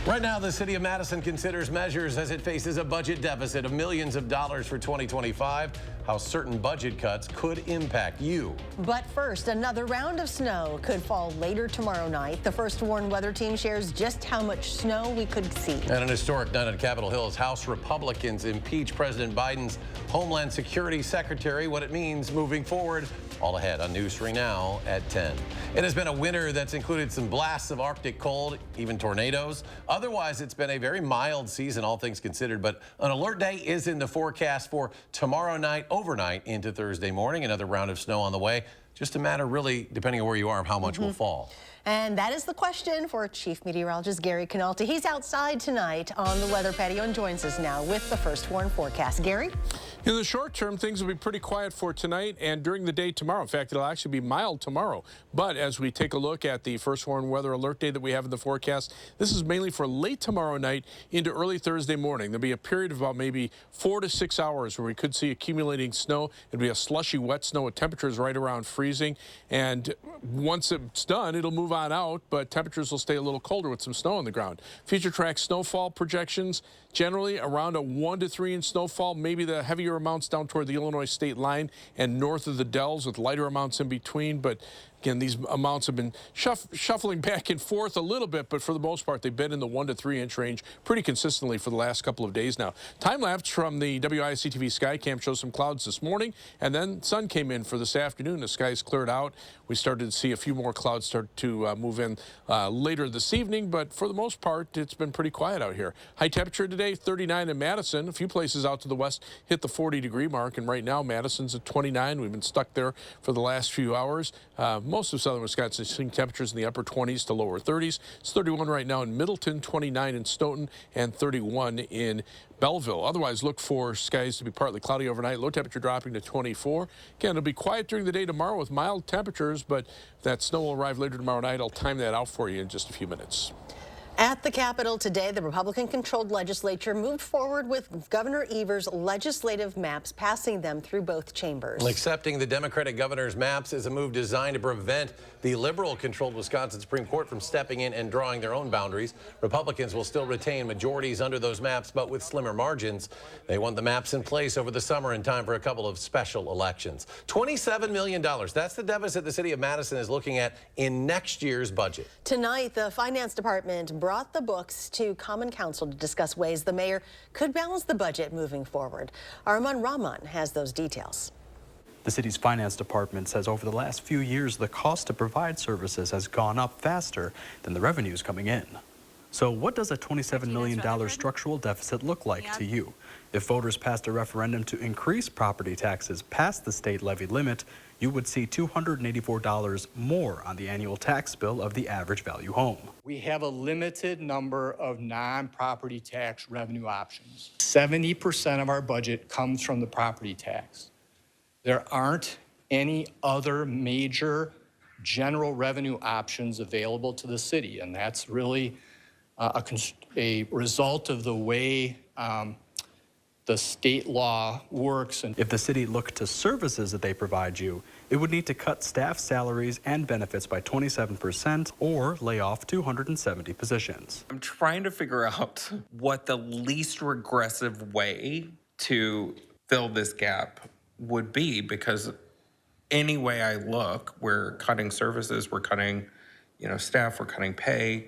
Right now, the city of Madison considers measures as it faces a budget deficit of millions of dollars for 2025, how certain budget cuts could impact you. But first, another round of snow could fall later tomorrow night. The First Warn Weather Team shares just how much snow we could see. And an historic night on Capitol Hill as House Republicans impeach President Biden's Homeland Security Secretary, what it means moving forward. All ahead on News 3 Now at 10. It has been a winter that's included some blasts of Arctic cold, even tornadoes. Otherwise, it's been a very mild season, all things considered. But an alert day is in the forecast for tomorrow night, overnight into Thursday morning. Another round of snow on the way. Just a matter, really, depending on where you are, of how much will fall. And that is the question for Chief Meteorologist Gary Canalta. He's outside tonight on the weather patio and joins us now with the First Warn forecast. Gary? In the short term, things will be pretty quiet for tonight and during the day tomorrow. In fact, it'll actually be mild tomorrow. But as we take a look at the First Warn weather alert day that we have in the forecast, this is mainly for late tomorrow night into early Thursday morning. There'll be a period of about maybe 4 to 6 hours where we could see accumulating snow. It'll be a slushy, wet snow with temperatures right around freezing. And once it's done, it'll move on out, but temperatures will stay a little colder with some snow on the ground. Future track snowfall projections, generally around a 1 to 3 inch snowfall, maybe the heavier amounts down toward the Illinois state line and north of the Dells with lighter amounts in between. But again, these amounts have been shuffling back and forth a little bit, but for the most part, they've been in the 1 to 3 inch range pretty consistently for the last couple of days now. Time lapse from the WISC-TV Skycam shows some clouds this morning, and then sun came in for this afternoon. The skies cleared out. We started to see a few more clouds start to move in later this evening, but for the most part, it's been pretty quiet out here. High temperature today, 39 in Madison. A few places out to the west hit the 40-degree mark, and right now Madison's at 29. We've been stuck there for the last few hours. Most of southern Wisconsin seeing temperatures in the upper 20s to lower 30s. It's 31 right now in Middleton, 29 in Stoughton, and 31 in Belleville. Otherwise, look for skies to be partly cloudy overnight. Low temperature dropping to 24. Again, it'll be quiet during the day tomorrow with mild temperatures, but that snow will arrive later tomorrow night. I'll time that out for you in just a few minutes. At the Capitol today, the Republican-controlled legislature moved forward with Governor Evers' legislative maps, passing them through both chambers. Accepting the Democratic governor's maps is a move designed to prevent the liberal-controlled Wisconsin Supreme Court from stepping in and drawing their own boundaries. Republicans will still retain majorities under those maps, but with slimmer margins. They want the maps in place over the summer in time for a couple of special elections. $27 million. That's the deficit the city of Madison is looking at in next year's budget. Tonight, the Finance Department brought the books to Common Council to discuss ways the mayor could balance the budget moving forward. Arman Rahman has those details. The city's finance department says over the last few years, the cost to provide services has gone up faster than the revenues coming in. So what does a $27 million structural deficit look like to you? If voters passed a referendum to increase property taxes past the state levy limit, you would see $284 more on the annual tax bill of the average value home. We have a limited number of non-property tax revenue options. 70% of our budget comes from the property tax. There aren't any other major general revenue options available to the city, and that's really a result of the way the state law works. And if the city looked to services that they provide you, it would need to cut staff salaries and benefits by 27% or lay off 270 positions. I'm trying to figure out what the least regressive way to fill this gap would be, because any way I look, we're cutting services, we're cutting, staff, we're cutting pay.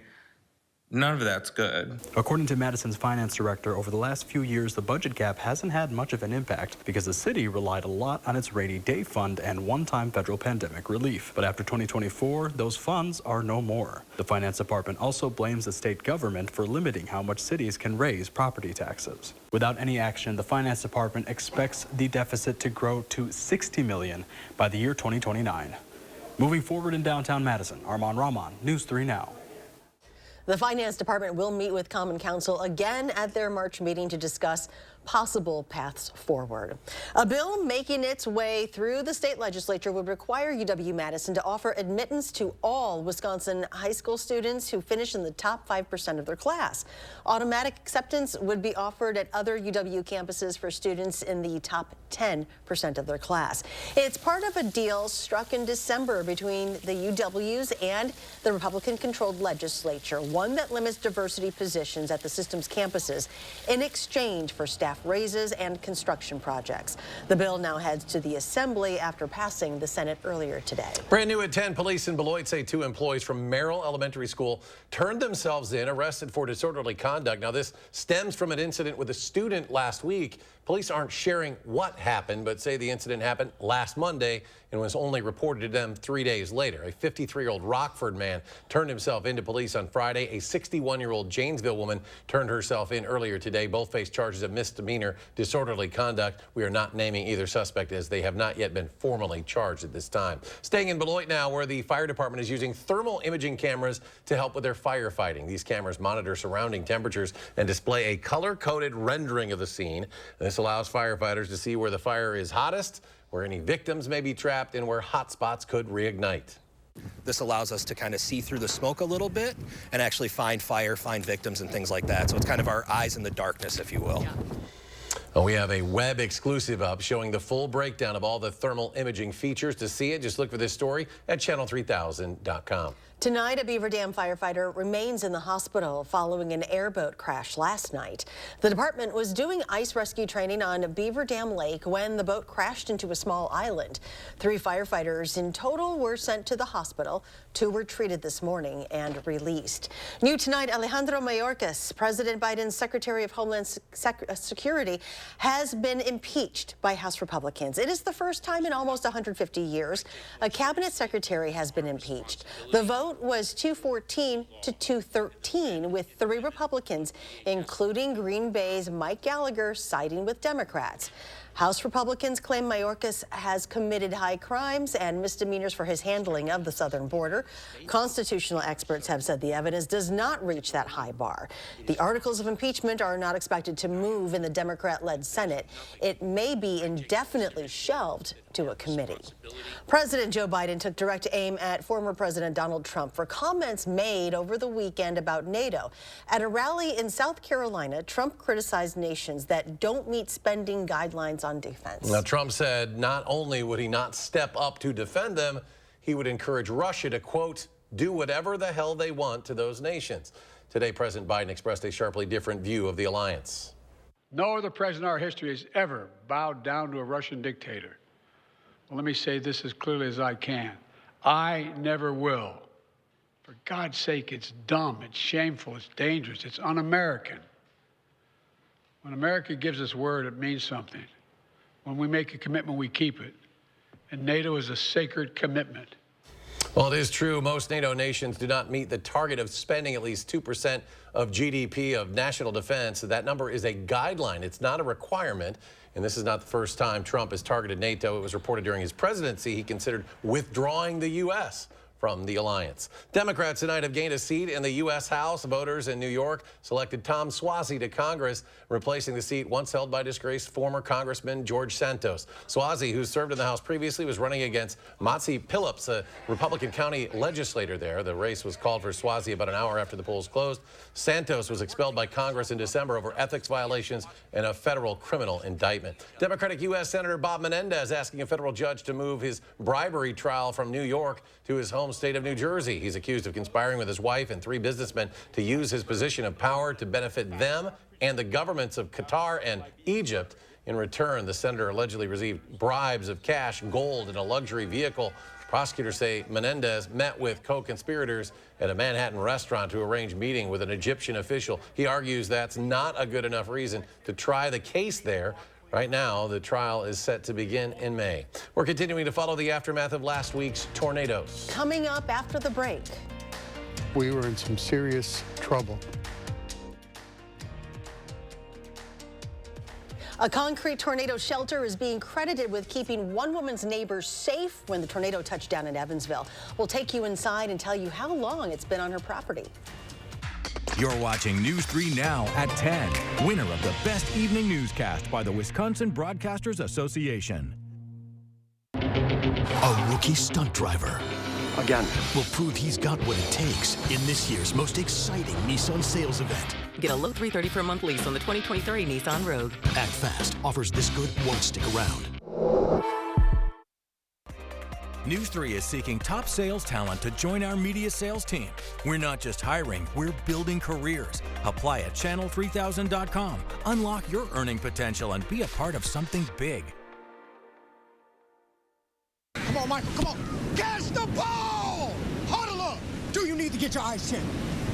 None of that's good. According to Madison's finance director, over the last few years, the budget gap hasn't had much of an impact because the city relied a lot on its rainy day fund and one-time federal pandemic relief. But after 2024, those funds are no more. The finance department also blames the state government for limiting how much cities can raise property taxes. Without any action, the finance department expects the deficit to grow to $60 million by the year 2029. Moving forward in downtown Madison, Arman Rahman, News 3 Now. The Finance Department will meet with Common Council again at their March meeting to discuss possible paths forward. A bill making its way through the state legislature would require UW-Madison to offer admittance to all Wisconsin high school students who finish in the top 5% of their class. Automatic acceptance would be offered at other UW campuses for students in the top 10% of their class. It's part of a deal struck in December between the UWs and the Republican-controlled legislature, one that limits diversity positions at the system's campuses in exchange for staff raises and construction projects. The bill now heads to the Assembly after passing the Senate earlier today. Brand new at 10, police in Beloit say 2 employees from Merrill Elementary School turned themselves in, arrested for disorderly conduct. Now, this stems from an incident with a student last week. Police aren't sharing what happened, but say the incident happened last Monday and was only reported to them 3 days later. A 53-year-old Rockford man turned himself into police on Friday. A 61-year-old Janesville woman turned herself in earlier today. Both face charges of misdemeanor disorderly conduct. We are not naming either suspect as they have not yet been formally charged at this time. Staying in Beloit now, where the fire department is using thermal imaging cameras to help with their firefighting. These cameras monitor surrounding temperatures and display a color-coded rendering of the scene. This allows firefighters to see where the fire is hottest, where any victims may be trapped, and where hot spots could reignite. This allows us to kind of see through the smoke a little bit and actually find fire, find victims and things like that. So it's kind of our eyes in the darkness, if you will. Yeah. Well, we have a web exclusive up showing the full breakdown of all the thermal imaging features. To see it, just look for this story at channel3000.com. Tonight, a Beaver Dam firefighter remains in the hospital following an airboat crash last night. The department was doing ice rescue training on Beaver Dam Lake when the boat crashed into a small island. 3 firefighters in total were sent to the hospital. 2 were treated this morning and released. New tonight, Alejandro Mayorkas, President Biden's Secretary of Homeland Security, has been impeached by House Republicans. It is the first time in almost 150 years a cabinet secretary has been impeached. The vote was 214 to 213, with 3 Republicans, including Green Bay's Mike Gallagher, siding with Democrats. House Republicans claim Mayorkas has committed high crimes and misdemeanors for his handling of the southern border. Constitutional experts have said the evidence does not reach that high bar. The articles of impeachment are not expected to move in the Democrat-led Senate. It may be indefinitely shelved to a committee. President Joe Biden took direct aim at former President Donald Trump for comments made over the weekend about NATO. At a rally in South Carolina, Trump criticized nations that don't meet spending guidelines on defense. Now, Trump said not only would he not step up to defend them, he would encourage Russia to, quote, do whatever the hell they want to those nations. Today, President Biden expressed a sharply different view of the alliance. No other president in our history has ever bowed down to a Russian dictator. Well, let me say this as clearly as I can. I never will. For God's sake, it's dumb, it's shameful, it's dangerous, it's un-American. When America gives us word, it means something. When we make a commitment, we keep it. And NATO is a sacred commitment. Well, it is true most NATO nations do not meet the target of spending at least 2% of GDP of national defense. That number is a guideline. It's not a requirement. And this is not the first time Trump has targeted NATO. It was reported during his presidency he considered withdrawing the U.S. from the alliance. Democrats tonight have gained a seat in the U.S. House. Voters in New York selected Tom Suozzi to Congress, replacing the seat once held by disgraced former Congressman George Santos. Suozzi, who served in the House previously, was running against Matsi Phillips, a Republican county legislator there. The race was called for Suozzi about an hour after the polls closed. Santos was expelled by Congress in December over ethics violations and a federal criminal indictment. Democratic U.S. Senator Bob Menendez asking a federal judge to move his bribery trial from New York to his home state of New Jersey. He's accused of conspiring with his wife and 3 businessmen to use his position of power to benefit them and the governments of Qatar and Egypt. In return, the senator allegedly received bribes of cash, gold, and a luxury vehicle. Prosecutors say Menendez met with co-conspirators at a Manhattan restaurant to arrange a meeting with an Egyptian official. He argues that's not a good enough reason to try the case there. Right now, the trial is set to begin in May. We're continuing to follow the aftermath of last week's tornadoes. Coming up after the break. We were in some serious trouble. A concrete tornado shelter is being credited with keeping one woman's neighbors safe when the tornado touched down in Evansville. We'll take you inside and tell you how long it's been on her property. You're watching News 3 Now at 10. Winner of the Best Evening Newscast by the Wisconsin Broadcasters Association. A rookie stunt driver. Again. Will prove he's got what it takes in this year's most exciting Nissan sales event. Get a low $330 per month lease on the 2023 Nissan Rogue. Act fast. Offers this good won't stick around. News 3 is seeking top sales talent to join our media sales team. We're not just hiring, we're building careers. Apply at channel3000.com. Unlock your earning potential and be a part of something big. Come on, Michael, come on. Catch the ball! Huddle up! Do you need to get your eyes checked?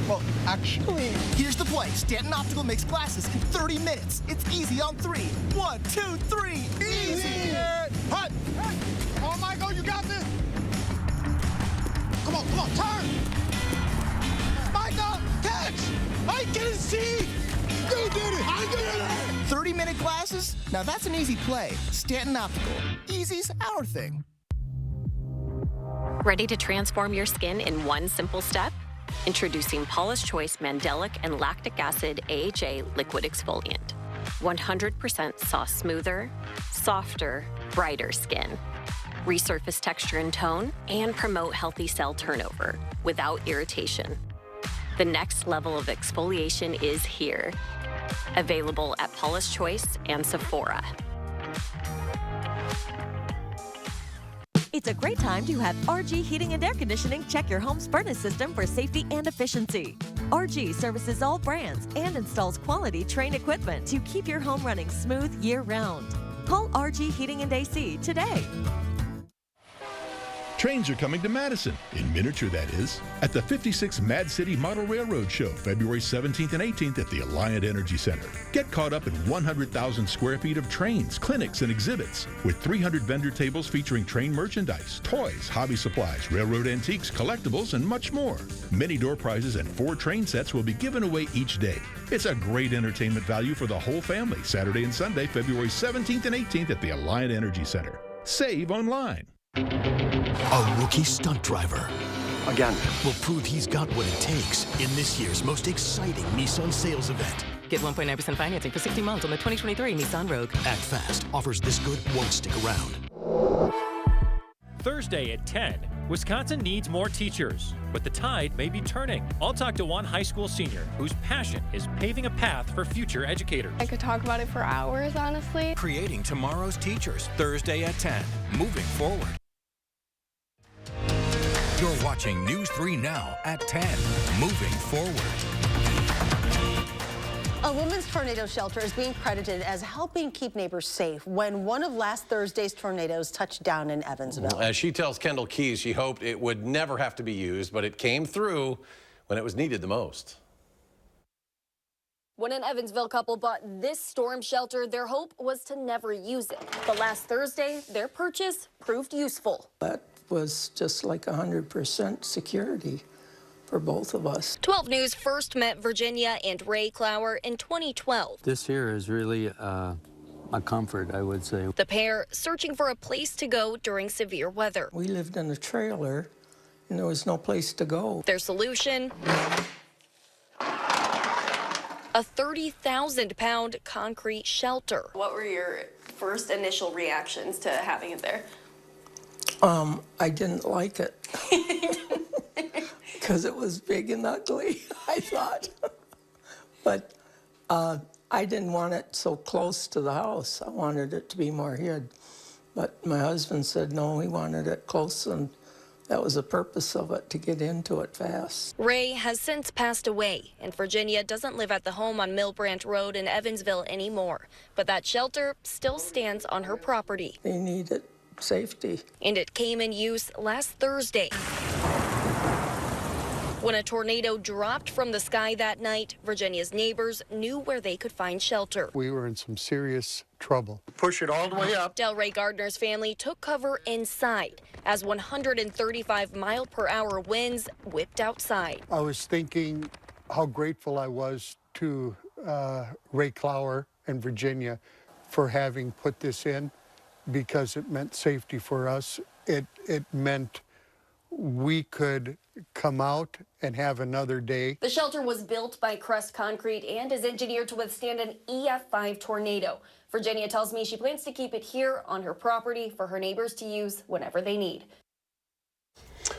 Well, actually... Here's the play. Stanton Optical makes glasses in 30 minutes. It's easy on 3. 1, 2, 3. Easy! Hut! Come on, Michael, you got this! Come on, turn! Michael, catch! I can see! You did it! I did it! 30-minute glasses? Now that's an easy play. Stanton Optical. Easy's our thing. Ready to transform your skin in one simple step? Introducing Paula's Choice Mandelic and Lactic Acid AHA Liquid Exfoliant. 100% soft smoother, softer, brighter skin. Resurface texture and tone, and promote healthy cell turnover without irritation. The next level of exfoliation is here. Available at Paula's Choice and Sephora. It's a great time to have RG Heating and Air Conditioning check your home's furnace system for safety and efficiency. RG services all brands and installs quality Trane equipment to keep your home running smooth year-round. Call RG Heating and AC today. Trains are coming to Madison, in miniature that is, at the 56th Mad City Model Railroad Show, February 17th and 18th at the Alliant Energy Center. Get caught up in 100,000 square feet of trains, clinics, and exhibits, with 300 vendor tables featuring train merchandise, toys, hobby supplies, railroad antiques, collectibles, and much more. Many door prizes and 4 train sets will be given away each day. It's a great entertainment value for the whole family, Saturday and Sunday, February 17th and 18th at the Alliant Energy Center. Save online. A rookie stunt driver. Again. Will prove he's got what it takes in this year's most exciting Nissan sales event. Get 1.9% financing for 60 months on the 2023 Nissan Rogue. Act fast. Offers this good won't stick around. Thursday at 10. Wisconsin needs more teachers, but the tide may be turning. I'll talk to one high school senior whose passion is paving a path for future educators. I could talk about it for hours, honestly. Creating tomorrow's teachers, Thursday at 10. Moving forward. You're watching News 3 Now at 10. Moving forward. A women's tornado shelter is being credited as helping keep neighbors safe when one of last Thursday's tornadoes touched down in Evansville. As she tells Kendall Keys, she hoped it would never have to be used, but it came through when it was needed the most. When an Evansville couple bought this storm shelter, their hope was to never use it. But last Thursday, their purchase proved useful. That was just like 100% security for both of us. 12 News first met Virginia and Ray Clower in 2012. This here is really a comfort, I would say. The pair searching for a place to go during severe weather. We lived in a trailer and there was no place to go. Their solution? A 30,000-pound concrete shelter. What were your first initial reactions to having it there? I didn't like it because it was big and ugly, I thought. But I didn't want it so close to the house. I wanted it to be more hid. But my husband said no, he wanted it close, and that was the purpose of it, to get into it fast. Ray has since passed away, and Virginia doesn't live at the home on Mill Branch Road in Evansville anymore. But that shelter still stands on her property. They needed safety. And it came in use last Thursday. When a tornado dropped from the sky that night, Virginia's neighbors knew where they could find shelter. We were in some serious trouble. Push it all the way up. Delray Gardner's family took cover inside as 135-mile-per-hour winds whipped outside. I was thinking how grateful I was to Ray Clower and Virginia for having put this in, because it meant safety for us. It meant we could come out and have another day. The shelter was built by Crest Concrete and is engineered to withstand an EF5 tornado. Virginia tells me she plans to keep it here on her property for her neighbors to use whenever they need.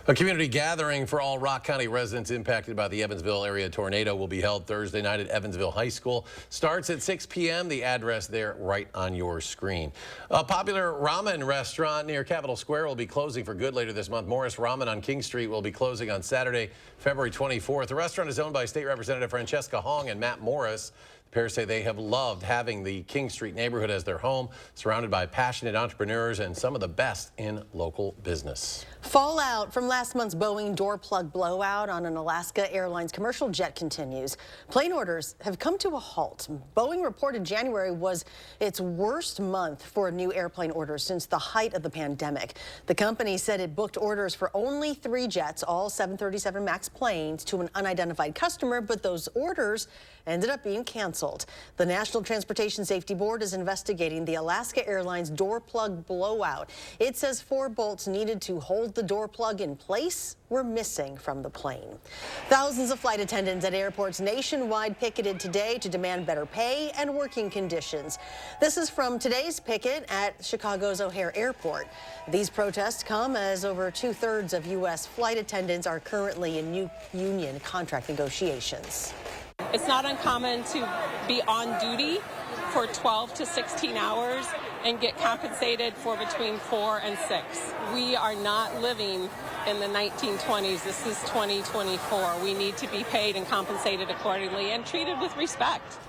A community gathering for all Rock County residents impacted by the Evansville area tornado will be held Thursday night at Evansville High School. Starts at 6 p.m. The address there right on your screen. A popular ramen restaurant near Capitol Square will be closing for good later this month. Morris Ramen on King Street will be closing on Saturday, February 24th. The restaurant is owned by State Representative Francesca Hong and Matt Morris. The pair say they have loved having the King Street neighborhood as their home, surrounded by passionate entrepreneurs and some of the best in local business. Fallout from last month's Boeing door plug blowout on an Alaska Airlines commercial jet continues. Plane orders have come to a halt. Boeing reported January was its worst month for new airplane orders since the height of the pandemic. The company said it booked orders for only 3 jets, all 737 MAX planes, to an unidentified customer, but those orders ended up being canceled. The National Transportation Safety Board is investigating the Alaska Airlines door plug blowout. It says 4 bolts needed to hold the door plug in place were missing from the plane. Thousands of flight attendants at airports nationwide picketed today to demand better pay and working conditions. This is from today's picket at Chicago's O'Hare Airport. These protests come as over 2/3 of U.S. flight attendants are currently in new union contract negotiations. It's not uncommon to be on duty for 12 to 16 hours and get compensated for between 4 and 6. We are not living in the 1920s. This is 2024. We need to be paid and compensated accordingly and treated with respect.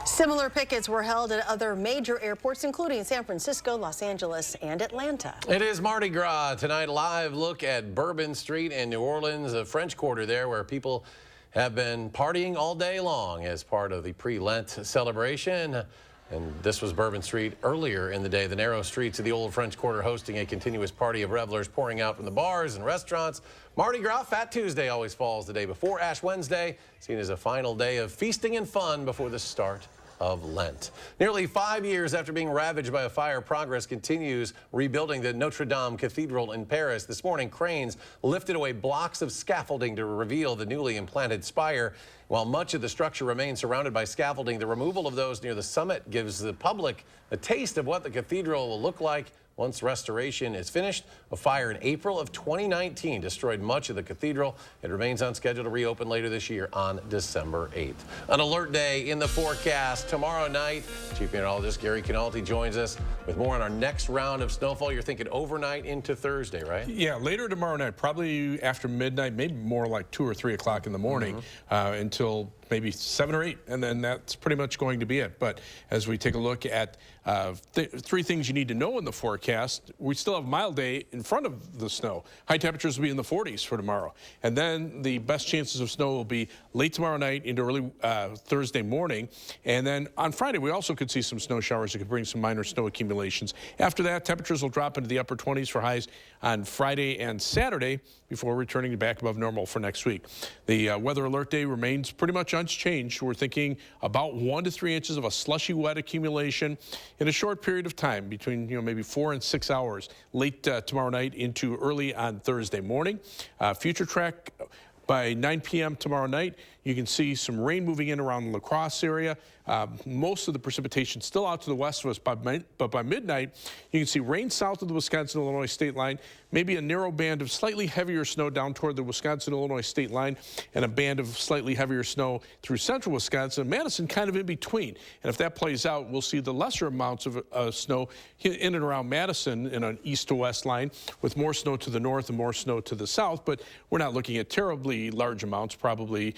Similar pickets were held at other major airports, including San Francisco, Los Angeles, and Atlanta. It is Mardi Gras tonight. Live look at Bourbon Street in New Orleans, a French Quarter there where people have been partying all day long as part of the pre-Lent celebration. And this was Bourbon Street earlier in the day. The narrow streets of the old French Quarter hosting a continuous party of revelers pouring out from the bars and restaurants. Mardi Gras, Fat Tuesday, always falls the day before Ash Wednesday, seen as a final day of feasting and fun before the start of Lent. Nearly 5 years after being ravaged by a fire, progress continues rebuilding the Notre Dame Cathedral in Paris. This morning, cranes lifted away blocks of scaffolding to reveal the newly implanted spire. While much of the structure remains surrounded by scaffolding, the removal of those near the summit gives the public a taste of what the cathedral will look like once restoration is finished. A fire in April of 2019 destroyed much of the cathedral. It remains on schedule to reopen later this year on December 8th. An alert day in the forecast tomorrow night. Chief Meteorologist Gary Canalti joins us with more on our next round of snowfall. You're thinking overnight into Thursday, right? Yeah, later tomorrow night, probably after midnight, maybe more like 2 or 3 o'clock in the morning until maybe 7 or 8, and then that's pretty much going to be it. But as we take a look at 3 things you need to know in the forecast, we still have a mild day in front of the snow. High temperatures will be in the 40s for tomorrow. And then the best chances of snow will be late tomorrow night into early Thursday morning. And then on Friday, we also could see some snow showers that could bring some minor snow accumulations. After that, temperatures will drop into the upper 20s for highs on Friday and Saturday before returning back above normal for next week. The weather alert day remains pretty much unchanged. We're thinking about 1 to 3 inches of a slushy wet accumulation in a short period of time, between maybe 4 and 6 hours, late tomorrow night into early on Thursday morning. Future track by 9 p.m. tomorrow night, you can see some rain moving in around the La Crosse area. Most of the precipitation still out to the west of us, but by midnight, you can see rain south of the Wisconsin-Illinois state line, maybe a narrow band of slightly heavier snow down toward the Wisconsin-Illinois state line, and a band of slightly heavier snow through central Wisconsin. Madison kind of in between. And if that plays out, we'll see the lesser amounts of snow in and around Madison in an east to west line, with more snow to the north and more snow to the south. But we're not looking at terribly large amounts, probably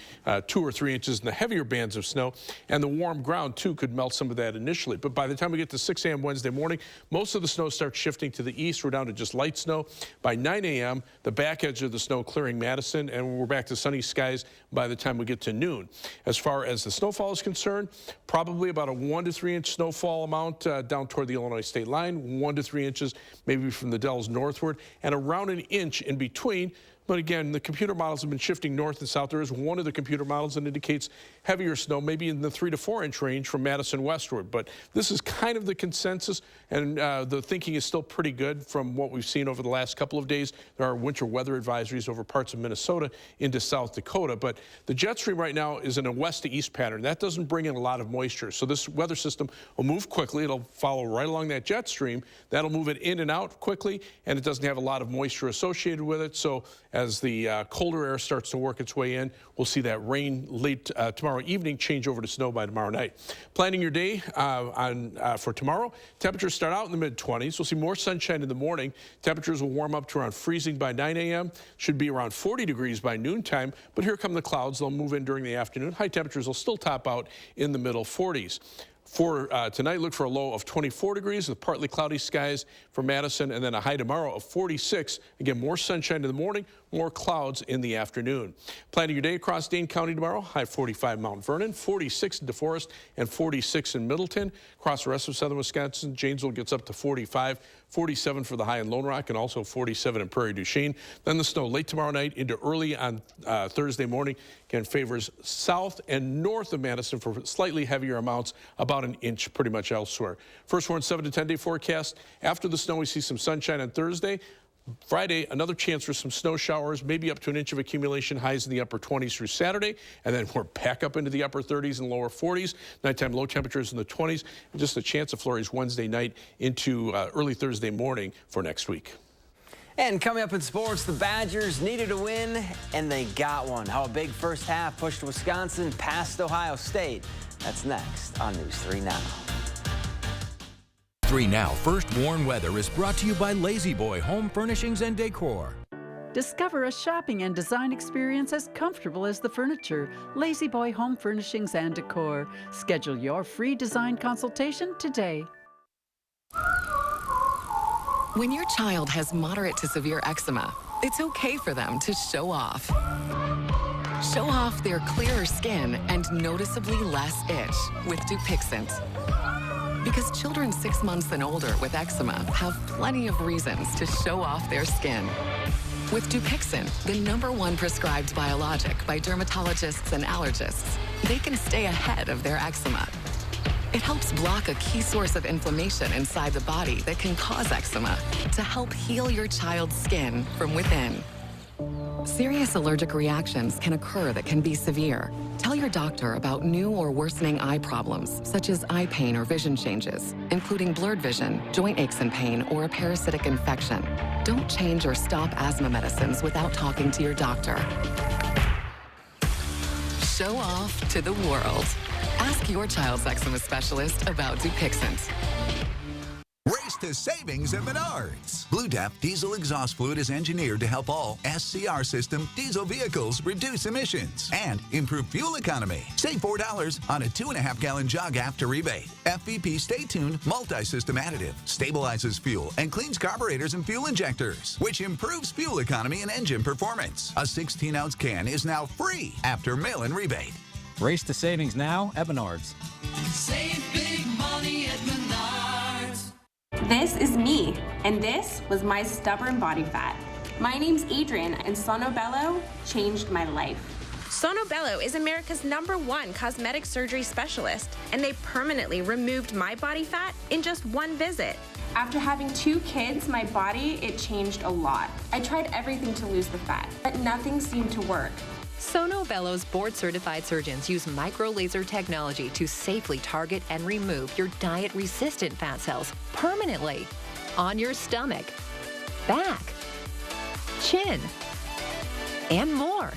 2 or 3 inches in the heavier bands of snow. And the warm ground, too, could melt some of that initially. But by the time we get to 6 a.m. Wednesday morning, most of the snow starts shifting to the east. We're down to just light snow. By 9 a.m., the back edge of the snow clearing Madison, and we're back to sunny skies by the time we get to noon. As far as the snowfall is concerned, probably about a 1 to 3 inch snowfall amount down toward the Illinois state line, 1 to 3 inches maybe from the Dells northward, and around an inch in between But again, the computer models have been shifting north and south. There is one of the computer models that indicates heavier snow, maybe in the 3 to 4 inch range from Madison westward. But this is kind of the consensus, and the thinking is still pretty good from what we've seen over the last couple of days. There are winter weather advisories over parts of Minnesota into South Dakota. But the jet stream right now is in a west to east pattern. That doesn't bring in a lot of moisture. So this weather system will move quickly. It'll follow right along that jet stream. That'll move it in and out quickly, and it doesn't have a lot of moisture associated with it. So as the colder air starts to work its way in, we'll see that rain late tomorrow evening change over to snow by tomorrow night. Planning your day for tomorrow, temperatures start out in the mid-20s. We'll see more sunshine in the morning. Temperatures will warm up to around freezing by 9 a.m. Should be around 40 degrees by noontime, but here come the clouds. They'll move in during the afternoon. High temperatures will still top out in the middle 40s. For tonight, look for a low of 24 degrees with partly cloudy skies for Madison, and then a high tomorrow of 46. Again, more sunshine in the morning, more clouds in the afternoon. Planning your day across Dane County tomorrow, high 45 Mount Vernon, 46 in DeForest, and 46 in Middleton. Across the rest of southern Wisconsin, Janesville gets up to 45, 47 for the high in Lone Rock, and also 47 in Prairie du Chien. Then the snow late tomorrow night into early on Thursday morning. Again, favors south and north of Madison for slightly heavier amounts, about an inch pretty much elsewhere. First warn 7 to 10 day forecast. After the snow, we see some sunshine on Thursday. Friday, another chance for some snow showers, maybe up to an inch of accumulation, highs in the upper 20s through Saturday, and then we're back up into the upper 30s and lower 40s. Nighttime low temperatures in the 20s, and just a chance of flurries Wednesday night into early Thursday morning for next week. And coming up in sports, the Badgers needed a win, and they got one. How a big first half pushed Wisconsin past Ohio State. That's next on News 3 Now. 3 Now First Warn Weather is brought to you by Lazy Boy Home Furnishings and Decor. Discover a shopping and design experience as comfortable as the furniture. Lazy Boy Home Furnishings and Decor. Schedule your free design consultation today. When your child has moderate to severe eczema, it's okay for them to show off. Show off their clearer skin and noticeably less itch with Dupixent. Because children 6 months and older with eczema have plenty of reasons to show off their skin. With Dupixent, the #1 prescribed biologic by dermatologists and allergists, they can stay ahead of their eczema. It helps block a key source of inflammation inside the body that can cause eczema to help heal your child's skin from within. Serious allergic reactions can occur that can be severe. Tell your doctor about new or worsening eye problems, such as eye pain or vision changes, including blurred vision, joint aches and pain, or a parasitic infection. Don't change or stop asthma medicines without talking to your doctor. Show off to the world. Ask your child's eczema specialist about Dupixent. Race to savings at Menards. Blue DAP diesel exhaust fluid is engineered to help all SCR system diesel vehicles reduce emissions and improve fuel economy. Save $4 on a 2.5-gallon jug after rebate. FVP Stay Tuned multi-system additive stabilizes fuel and cleans carburetors and fuel injectors, which improves fuel economy and engine performance. A 16-ounce can is now free after mail-in rebate. Race to savings now at Menards. Save big money at Menards. This is me, and this was my stubborn body fat. My name's Adrian, and Sonobello changed my life. Sonobello is America's #1 cosmetic surgery specialist, and they permanently removed my body fat in just 1 visit. After having 2 kids, my body, it changed a lot. I tried everything to lose the fat, but nothing seemed to work. Sonobello's board-certified surgeons use micro-laser technology to safely target and remove your diet-resistant fat cells permanently on your stomach, back, chin, and more.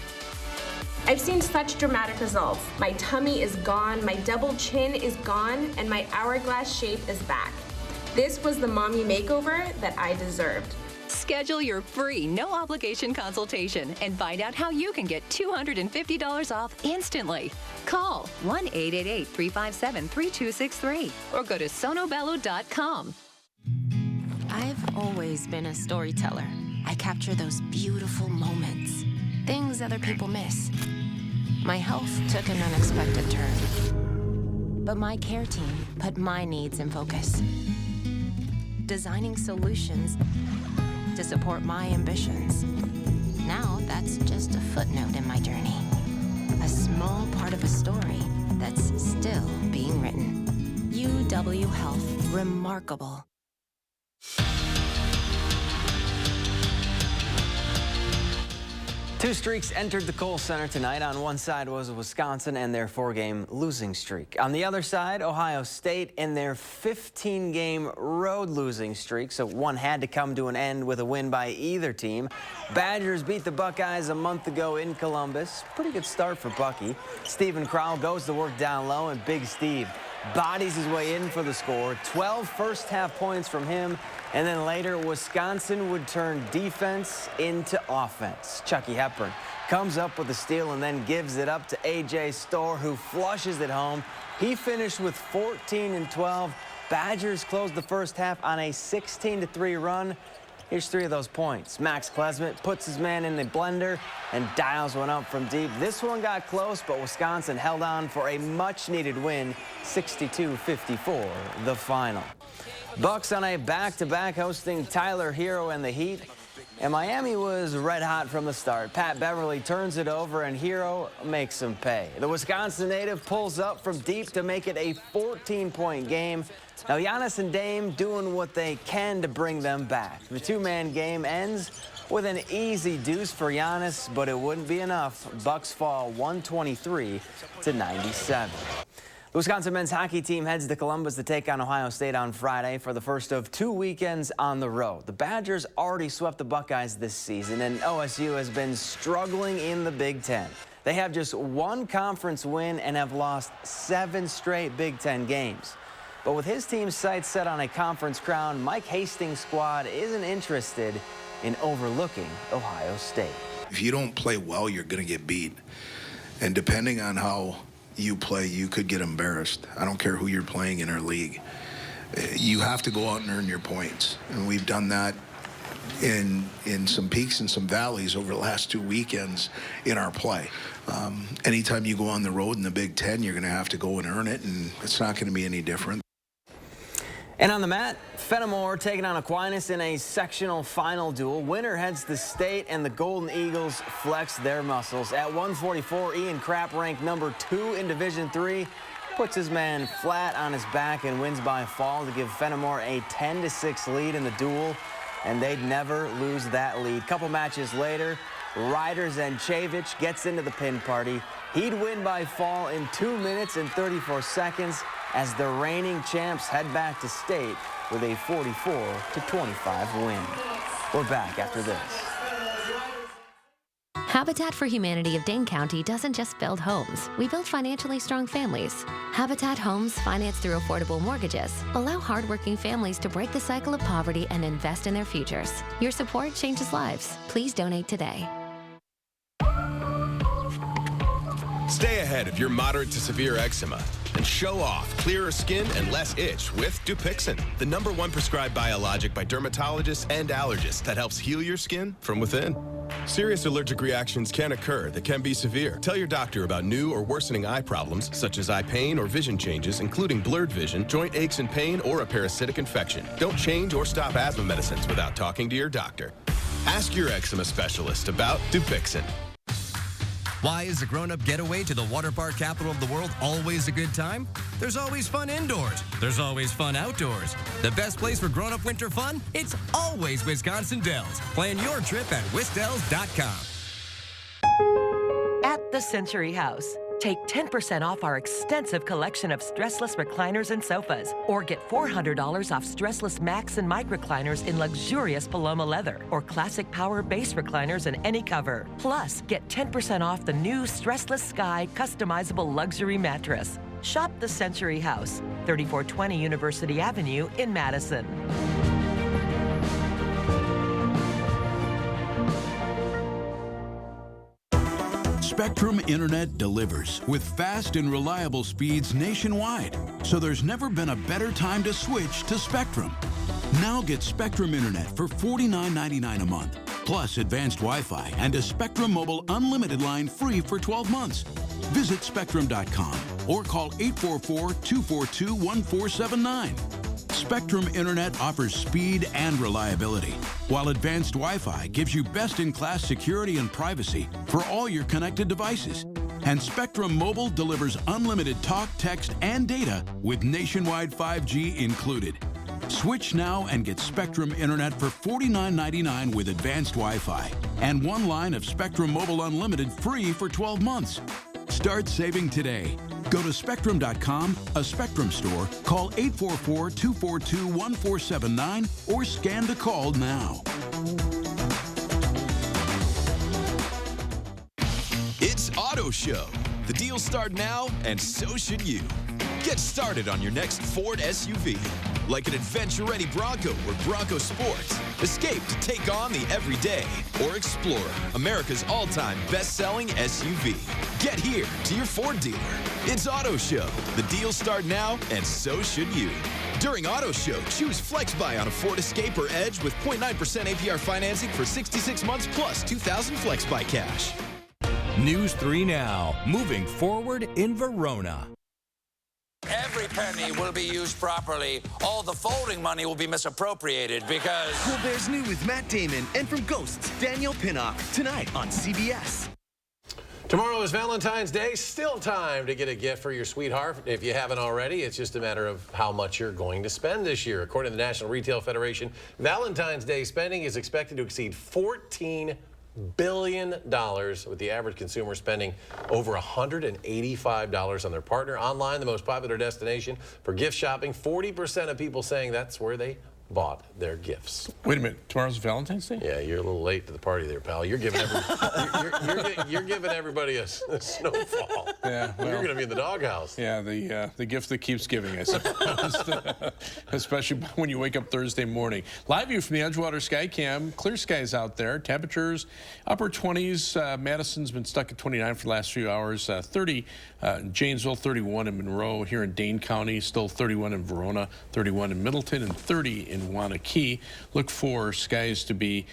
I've seen such dramatic results. My tummy is gone, my double chin is gone, and my hourglass shape is back. This was the mommy makeover that I deserved. Schedule your free, no-obligation consultation and find out how you can get $250 off instantly. Call 1-888-357-3263 or go to sonobello.com. I've always been a storyteller. I capture those beautiful moments, things other people miss. My health took an unexpected turn, but my care team put my needs in focus, designing solutions to support my ambitions. Now that's just a footnote in my journey. A small part of a story that's still being written. UW Health. Remarkable. Two streaks entered the Kohl Center tonight. On one side was Wisconsin and their 4-game losing streak. On the other side, Ohio State and their 15-game road losing streak. So one had to come to an end with a win by either team. Badgers beat the Buckeyes a month ago in Columbus. Pretty good start for Bucky. Stephen Crowell goes to work down low, and Big Steve bodies his way in for the score. 12 first-half points from him. And then later, Wisconsin would turn defense into offense. Chucky Hepburn comes up with the steal and then gives it up to A.J. Storr, who flushes it home. He finished with 14 and 12. Badgers closed the first half on a 16-3 run. Here's 3 of those points. Max Klesmit puts his man in the blender and dials one up from deep. This one got close, but Wisconsin held on for a much-needed win, 62-54, the final. Bucks on a back-to-back hosting Tyler Hero and the Heat. And Miami was red hot from the start. Pat Beverly turns it over, and Hero makes him pay. The Wisconsin native pulls up from deep to make it a 14-point game. Now, Giannis and Dame doing what they can to bring them back. The two-man game ends with an easy deuce for Giannis, but it wouldn't be enough. Bucks fall 123-97. The Wisconsin men's hockey team heads to Columbus to take on Ohio State on Friday for the first of 2 weekends on the road. The Badgers already swept the Buckeyes this season, and OSU has been struggling in the Big Ten. They have just 1 conference win and have lost 7 straight Big Ten games. But with his team's sights set on a conference crown, Mike Hastings' squad isn't interested in overlooking Ohio State. If you don't play well, you're going to get beat. And depending on how you play, you could get embarrassed. I don't care who you're playing in our league. You have to go out and earn your points. And we've done that in some peaks and some valleys over the last 2 weekends in our play. Anytime you go on the road in the Big Ten, you're going to have to go and earn it, and it's not going to be any different. And on the mat, Fenimore taking on Aquinas in a sectional final duel. Winner heads to state, and the Golden Eagles flex their muscles. At 144, Ian Krapp, ranked number 2 in Division III, puts his man flat on his back and wins by fall to give Fenimore a 10-6 lead in the duel, and they'd never lose that lead. Couple matches later, Ryder Zancevich gets into the pin party. He'd win by fall in 2 minutes and 34 seconds as the reigning champs head back to state with a 44-25 win. We're back after this. Habitat for Humanity of Dane County doesn't just build homes. We build financially strong families. Habitat Homes, financed through affordable mortgages, allow hardworking families to break the cycle of poverty and invest in their futures. Your support changes lives. Please donate today. Stay ahead of your moderate to severe eczema and show off clearer skin and less itch with Dupixent, the #1 prescribed biologic by dermatologists and allergists that helps heal your skin from within. Serious allergic reactions can occur that can be severe. Tell your doctor about new or worsening eye problems such as eye pain or vision changes, including blurred vision, joint aches and pain, or a parasitic infection. Don't change or stop asthma medicines without talking to your doctor. Ask your eczema specialist about Dupixent. Why is a grown-up getaway to the water park capital of the world always a good time? There's always fun indoors. There's always fun outdoors. The best place for grown-up winter fun? It's always Wisconsin Dells. Plan your trip at wisdells.com. At the Century House, take 10% off our extensive collection of stressless recliners and sofas, or get $400 off stressless Max and Mike recliners in luxurious Paloma leather, or classic power base recliners in any cover. Plus, get 10% off the new Stressless Sky customizable luxury mattress. Shop the Century House, 3420 University Avenue in Madison. Spectrum Internet delivers with fast and reliable speeds nationwide, so there's never been a better time to switch to Spectrum. Now get Spectrum Internet for $49.99 a month, plus advanced Wi-Fi and a Spectrum Mobile Unlimited line free for 12 months. Visit Spectrum.com or call 844-242-1479. Spectrum Internet offers speed and reliability, while advanced Wi-Fi gives you best-in-class security and privacy for all your connected devices. And Spectrum Mobile delivers unlimited talk, text, and data with nationwide 5G included. Switch now and get Spectrum Internet for $49.99 with advanced Wi-Fi and one line of Spectrum Mobile Unlimited free for 12 months. Start saving today. Go to Spectrum.com, a Spectrum store, call 844-242-1479, or scan to call now. It's Auto Show. The deals start now, and so should you. Get started on your next Ford SUV. Like an adventure-ready Bronco or Bronco Sports. Escape to take on the everyday. Or Explorer, America's all-time best-selling SUV. Get here to your Ford dealer. It's Auto Show. The deals start now, and so should you. During Auto Show, choose FlexBuy on a Ford Escape or Edge with 0.9% APR financing for 66 months plus $2,000 FlexBuy cash. News 3 Now, moving forward in Verona. Every penny will be used properly. All the folding money will be misappropriated because... Cool Bears New with Matt Damon and from Ghosts, Daniel Pinnock. Tonight on CBS. Tomorrow is Valentine's Day. Still time to get a gift for your sweetheart. If you haven't already, it's just a matter of how much you're going to spend this year. According to the National Retail Federation, Valentine's Day spending is expected to exceed $14 billion, with the average consumer spending over $185 on their partner. Online, the most popular destination for gift shopping, 40% of people saying that's where they bought their gifts. Wait a minute, tomorrow's Valentine's Day? Yeah, you're a little late to the party there, pal. You're giving you're giving everybody a snowfall. Yeah, well, you're going to be in the doghouse. Yeah, the gift that keeps giving, I suppose. Especially when you wake up Thursday morning. Live view from the Edgewater Skycam. Clear skies out there. Temperatures upper 20s. Madison's been stuck at 29 for the last few hours. 30 in Janesville, 31 in Monroe. Here in Dane County, still 31 in Verona, 31 in Middleton, and 30 in Wanakee. Look for skies to be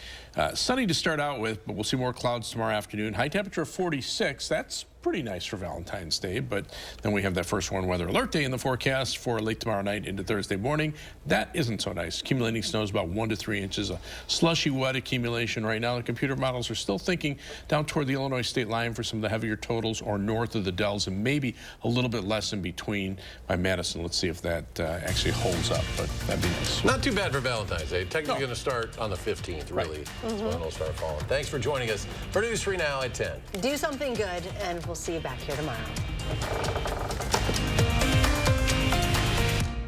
sunny to start out with, but we'll see more clouds tomorrow afternoon. High temperature of 46. That's pretty nice for Valentine's Day, but then we have that first warm weather alert day in the forecast for late tomorrow night into Thursday morning. That isn't so nice. Accumulating snow is about 1 to 3 inches. A slushy wet accumulation right now. The computer models are still thinking down toward the Illinois state line for some of the heavier totals or north of the Dells, and maybe a little bit less in between by Madison. Let's see if that actually holds up, but that'd be nice. Not too bad for Valentine's Day. Technically going to start on the 15th, really. Right. That's when it'll start falling. Thanks for joining us for News 3 Now at 10. Do something good, and we'll see you back here tomorrow.